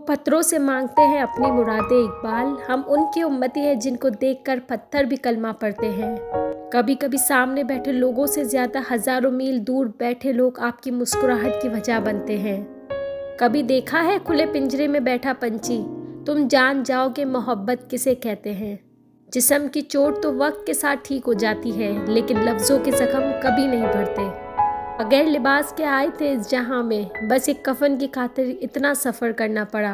पत्थरों से मांगते हैं अपनी मुरादें इकबाल। हम उनकी उम्मती हैं जिनको देखकर पत्थर भी कलमा पढ़ते हैं। कभी कभी सामने बैठे लोगों से ज़्यादा हज़ारों मील दूर बैठे लोग आपकी मुस्कुराहट की वजह बनते हैं। कभी देखा है खुले पिंजरे में बैठा पंछी, तुम जान जाओगे मोहब्बत किसे कहते हैं। जिस्म की चोट तो वक्त के साथ ठीक हो जाती है, लेकिन लफ्ज़ों के ज़ख्म कभी नहीं भरते। बगैर लिबास के आए थे इस जहां में, बस एक कफन की खातिर इतना सफ़र करना पड़ा।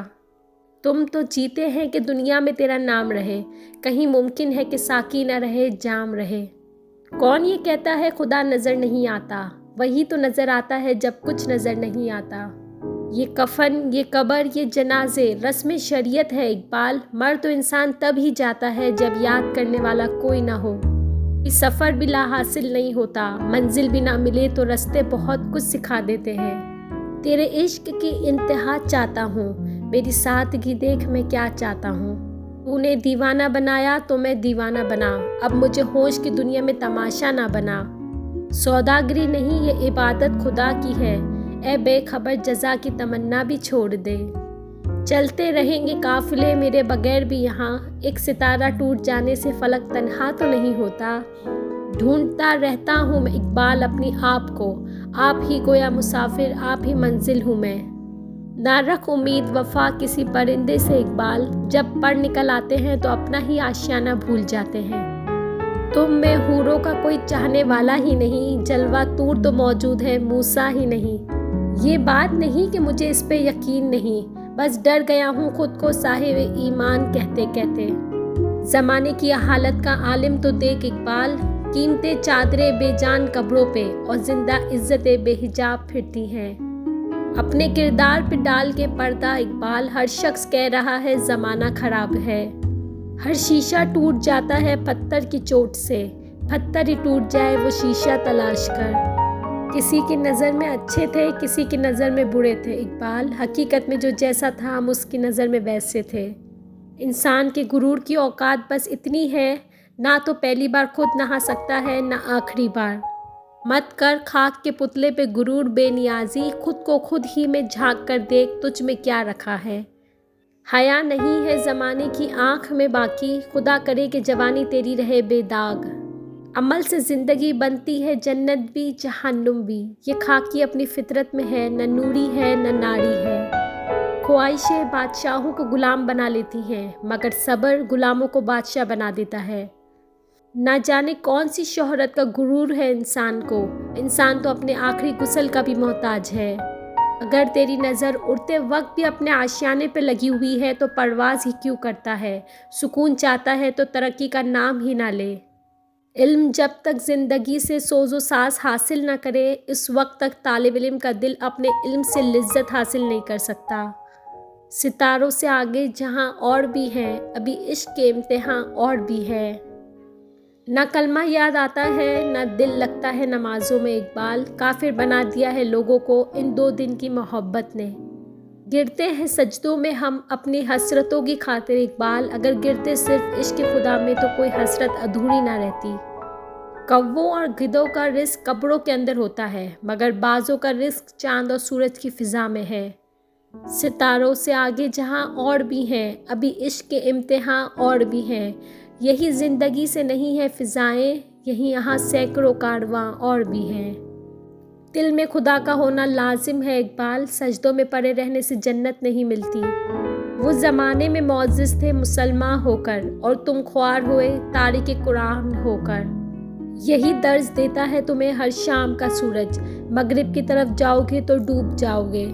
तुम तो जीते हैं कि दुनिया में तेरा नाम रहे, कहीं मुमकिन है कि साकी न रहे जाम रहे। कौन ये कहता है खुदा नज़र नहीं आता, वही तो नज़र आता है जब कुछ नज़र नहीं आता। ये कफन, ये कब्र, ये जनाजे रस्म शरीयत है इकबाल। मर तो इंसान तब ही जाता है जब याद करने वाला कोई ना हो। इस सफ़र भी ला हासिल नहीं होता, मंजिल भी ना मिले तो रास्ते बहुत कुछ सिखा देते हैं। तेरे इश्क की इंतहा चाहता हूँ, मेरी सादगी देख मैं क्या चाहता हूँ। तूने दीवाना बनाया तो मैं दीवाना बना, अब मुझे होश की दुनिया में तमाशा ना बना। सौदागरी नहीं ये इबादत खुदा की है, ए बेखबर जज़ा की तमन्ना भी छोड़ दे। चलते रहेंगे काफिले मेरे बगैर भी यहाँ, एक सितारा टूट जाने से फलक तन्हा तो नहीं होता। ढूंढता रहता हूँ मैं इकबाल अपनी आप को, आप ही गोया मुसाफिर आप ही मंजिल हूँ मैं। ना रख उम्मीद वफा किसी परिंदे से इकबाल, जब पर निकल आते हैं तो अपना ही आशियाना भूल जाते हैं। तुम में हूरों का कोई चाहने वाला ही नहीं, जलवा तूर तो मौजूद है मूसा ही नहीं। ये बात नहीं कि मुझे इस पे यकीन नहीं, बस डर गया हूँ खुद को साहिब ईमान कहते कहते। ज़माने की हालत का आलिम तो देख इकबाल, कीमतें चादरें बेजान कब्रों पे और जिंदा इज्जतें बेहिजाब फिरती हैं। अपने किरदार पे डाल के पर्दा इकबाल, हर शख्स कह रहा है ज़माना खराब है। हर शीशा टूट जाता है पत्थर की चोट से, पत्थर ही टूट जाए वो शीशा तलाश कर। किसी की नज़र में अच्छे थे, किसी की नज़र में बुरे थे इकबाल, हकीकत में जो जैसा था हम उसकी नज़र में वैसे थे। इंसान के गुरूर की औकात बस इतनी है, ना तो पहली बार खुद नहा सकता है ना आखिरी बार। मत कर खाक के पुतले पे गुरूर बेनियाजी, खुद को खुद ही में झांक कर देख तुझ में क्या रखा है। हया नहीं है ज़माने की आँख में बाकी, खुदा करे कि जवानी तेरी रहे बेदाग। अमल से ज़िंदगी बनती है जन्नत भी जहन्नुम भी, ये खाकी अपनी फितरत में है, न नूरी है न नारी है। ख्वाहिशें बादशाहों को गुलाम बना लेती हैं, मगर सब्र गुलामों को बादशाह बना देता है। ना जाने कौन सी शोहरत का गुरूर है इंसान को, इंसान तो अपने आखिरी गुस्ल का भी मोहताज है। अगर तेरी नज़र उड़ते वक्त भी अपने आशियाने पे लगी हुई है तो परवाज़ ही क्यों करता है। सुकून चाहता है तो तरक्की का नाम ही ना ले। इल्म जब तक ज़िंदगी से सोज़ो सास हासिल न करे, इस वक्त तक तालिब इल्म का दिल अपने इल्म से लज्जत हासिल नहीं कर सकता। सितारों से आगे जहां और भी हैं, अभी इश्क के इम्तिहान और भी है। ना कलमा याद आता है ना दिल लगता है नमाजों में इकबाल, काफिर बना दिया है लोगों को इन 2 दिन की मोहब्बत ने। गिरते हैं सजदों में हम अपनी हसरतों की खातिर इकबाल, अगर गिरते सिर्फ इश्क खुदा में तो कोई हसरत अधूरी ना रहती। कौवों और गिद्धों का रिस्क कब्रों के अंदर होता है, मगर बाज़ों का रिस्क चांद और सूरज की फ़िज़ा में है। सितारों से आगे जहां और भी हैं, अभी इश्क के इम्तिहान और भी हैं। यही ज़िंदगी से नहीं है फ़िज़ाएँ, यही यहाँ सैकड़ों कारवां और भी हैं। दिल में खुदा का होना लाजिम है इकबाल, सजदों में पड़े रहने से जन्नत नहीं मिलती। वो ज़माने में मौजिज़ थे मुसलमान होकर, और तुम ख्वार हुए तारिक कुरान होकर। यही दर्ज देता है तुम्हें हर शाम का सूरज, मगरिब की तरफ जाओगे तो डूब जाओगे।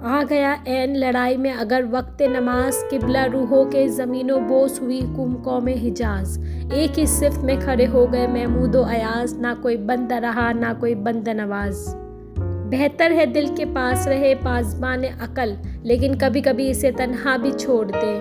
आ गया ऐन लड़ाई में अगर वक्त नमाज, किबला रूहों के ज़मीनों बोस हुई कौम हिजाज। एक ही सिफ्त में खड़े हो गए महमूद व अयाज, ना कोई बंदा रहा ना कोई बंदा नवाज। बेहतर है दिल के पास रहे पासबान अकल, लेकिन कभी कभी इसे तन्हा भी छोड़ दे।